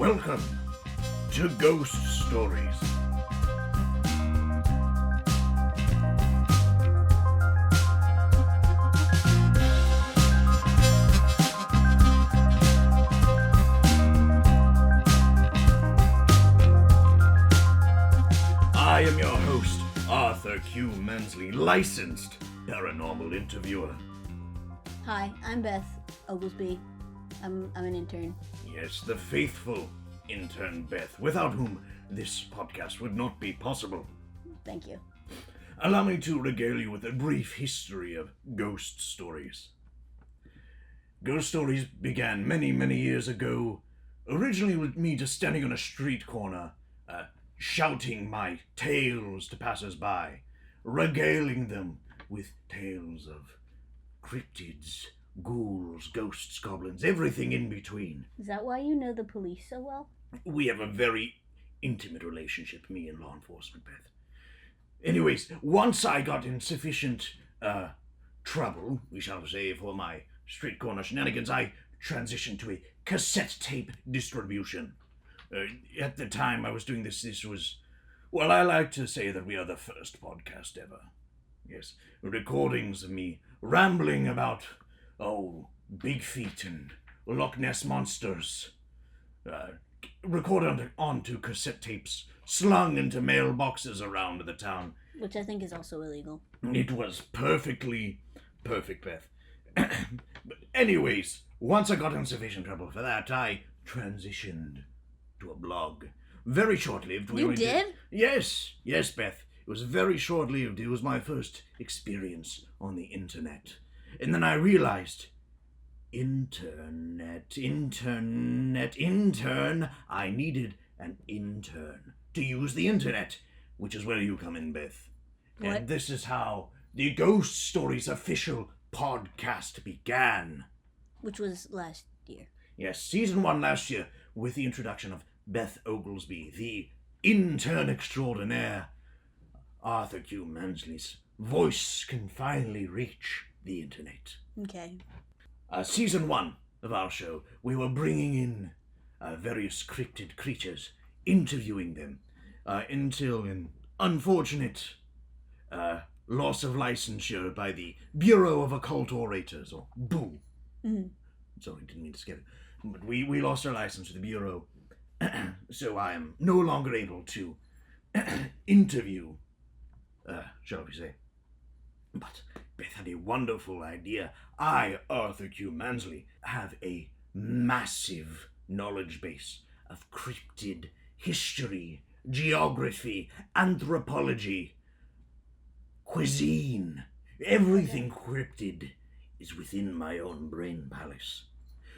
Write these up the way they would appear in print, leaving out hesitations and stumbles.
Welcome to Ghost Stories. I am your host, Arthur Q. Mansely, licensed paranormal interviewer. Hi, I'm Beth, Oglesby. I'm an intern. Yes, the faithful intern Beth, without whom this podcast would not be possible. Thank you. Allow me to regale you with a brief history of ghost stories. Ghost stories began many, many years ago, originally with me just standing on a street corner, shouting my tales to passers-by, regaling them with tales of cryptids, ghouls, ghosts, goblins, everything in between. Is that why you know the police so well? We have a very intimate relationship, me and law enforcement, Beth. Anyways, once I got in sufficient trouble, we shall say, for my street corner shenanigans, I transitioned to a cassette tape distribution. At the time I was doing this was, well, I like to say that we are the first podcast ever. Yes, recordings of me rambling about, Big Feet and Loch Ness monsters. Recorded onto cassette tapes, slung into mailboxes around the town. Which I think is also illegal. It was perfectly perfect, Beth. But anyways, once I got in sufficient trouble for that, I transitioned to a blog. Very short-lived. You did? Yes, Beth. It was very short-lived. It was my first experience on the internet. And then I realized, intern. I needed an intern to use the internet, which is where you come in, Beth. What? And this is how the Ghost Stories official podcast began. Which was last year. Yes, season 1 last year, with the introduction of Beth Oglesby, the intern extraordinaire. Arthur Q. Mansley's voice can finally reach the internet. Okay. Season 1 of our show, we were bringing in various cryptid creatures, interviewing them, until an unfortunate loss of licensure by the Bureau of Occult Orators, or BOO. Mm-hmm. Sorry, didn't mean to skip it. But we lost our license to the Bureau, so I am no longer able to interview, shall we say. But Beth had a wonderful idea. I, Arthur Q. Mansley, have a massive knowledge base of cryptid history, geography, anthropology, cuisine. Everything cryptid is within my own brain palace.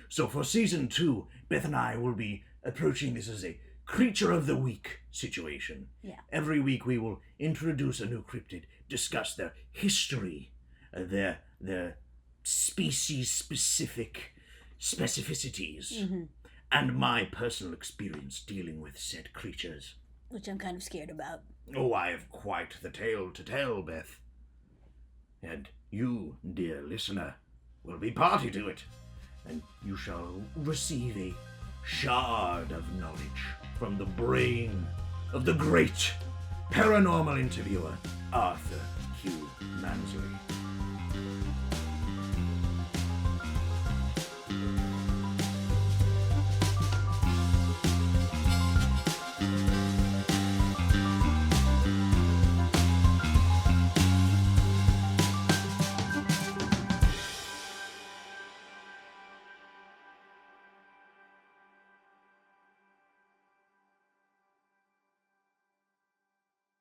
So for season 2, Beth and I will be approaching this as a Creature of the Week situation. Yeah. Every week we will introduce a new cryptid, discuss their history, their species-specific specificities, and my personal experience dealing with said creatures. Which I'm kind of scared about. Oh, I have quite the tale to tell, Beth. And you, dear listener, will be party to it, and you shall receive a shard of knowledge from the brain of the great paranormal interviewer, Arthur Q. Mansely.